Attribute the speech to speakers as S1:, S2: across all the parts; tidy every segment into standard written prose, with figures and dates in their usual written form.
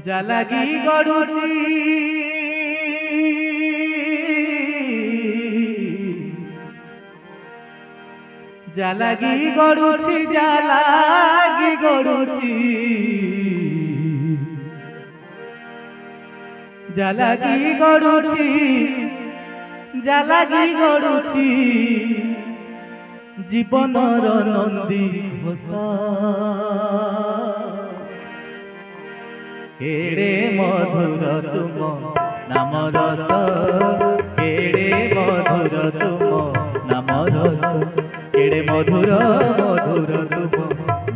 S1: जलगी गड़ुची जलगी गड़ुची जलगी गड़ुची जलगी गड़ुची जलगी गड़ुची जीवनर नंदी घोषा केड़े मधुर तुम नाम रस केड़े मधुर तुम नाम रस केड़े मधुर मधुर तुम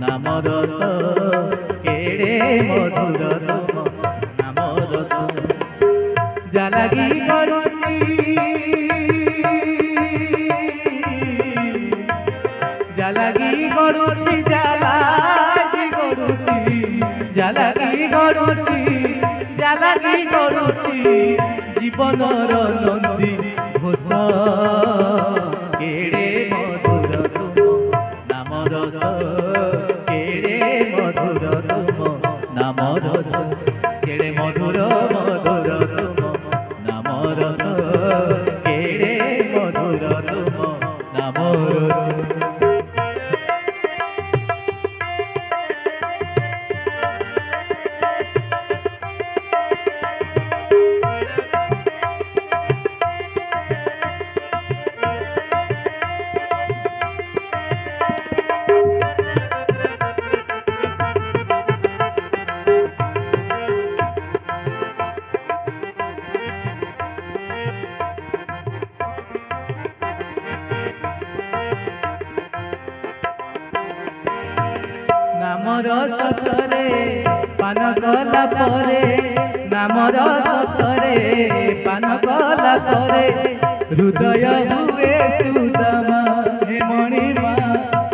S1: नाम रस केड़े मधुर तुम नाम रस जलगी गड़ुची जलगी गड़ुची जलगी गड़ुची जलगी गड़ुची जलगी गड़ुची जीवनर नंदी घोषा केड़े मधुर तुम नाम रस केड़े मधुर तुम नाम रस केड़े मधुर मधुर तुम नाम रस केड़े मधुर तुम नाम रस नाम रस करे पान कला परे नाम रस करे पान कला परे हृदय हुए सुदामा हे मणिमा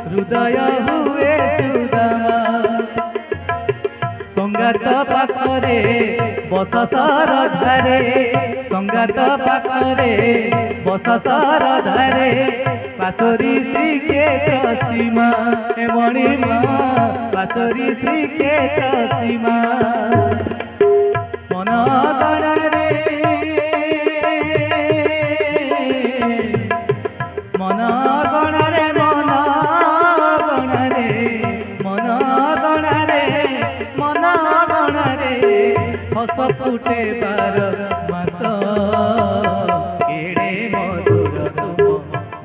S1: हृदय हुए सुदामा संगात पाखरे बस सरधारे संगात पाखरे बस सरधारे पासरी श्रीक्षेत्र सीमा हे मणिमा पासरी श्रीक्षेत्र सीमा मन गणारे मन गणारे मन गणारे मन गणारे मन गणारे हस फुटे बार मास केड़े मधुर तुम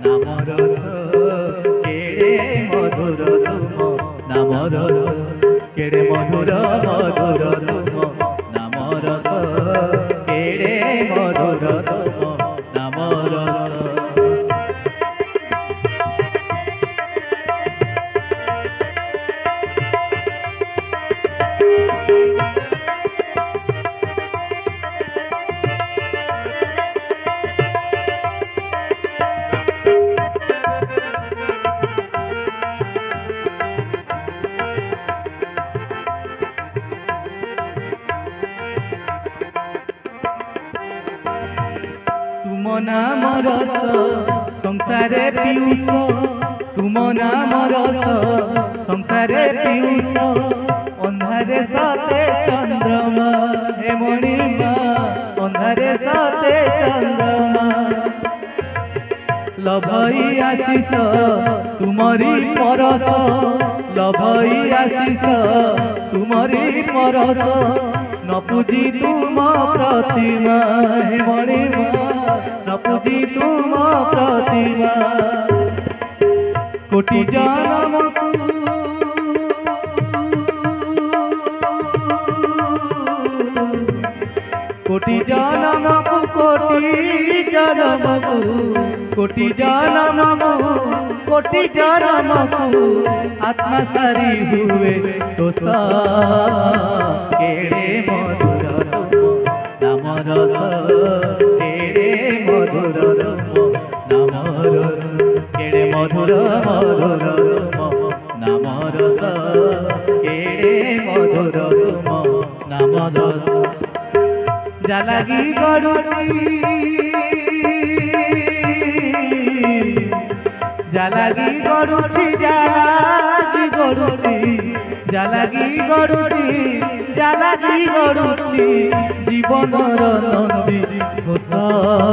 S1: नाम रस केड़े मधुर तुम नाम रस केड़े मधुर मधुर तुम नाम रस केड़े मधुर तुम नाम रस तुम नाम रस संसारे पीयूष तुम नाम रस संसारे पीयूष अंधारे साथे चंद्रमा हे मणिमा अंधारे साथे चंद्रमा लभई आशीष तुमरी परस लभई आशीष तुमरी परस न पूजी तुम प्रतिमा हे मणिमा न पूजी तुम प्रतिमा कोटि जन्म कोटि जन्म कोटि जन्म कोटि जन्म कोटि जन्म आत्मा सारी हुए तोषा केड़े मधुर तुम नाम रस केड़े मधुर तुम नाम रस মধুর মধুর তুম নাম রস কেড়ে মধুর তুম নাম রস জালাগি গড়ুছি জালাগি গড়ুছি জালাগি গড়ুছি জালাগি গড়ুছি জালাগি গড়ুছি জীবনর নন্দী ঘোষ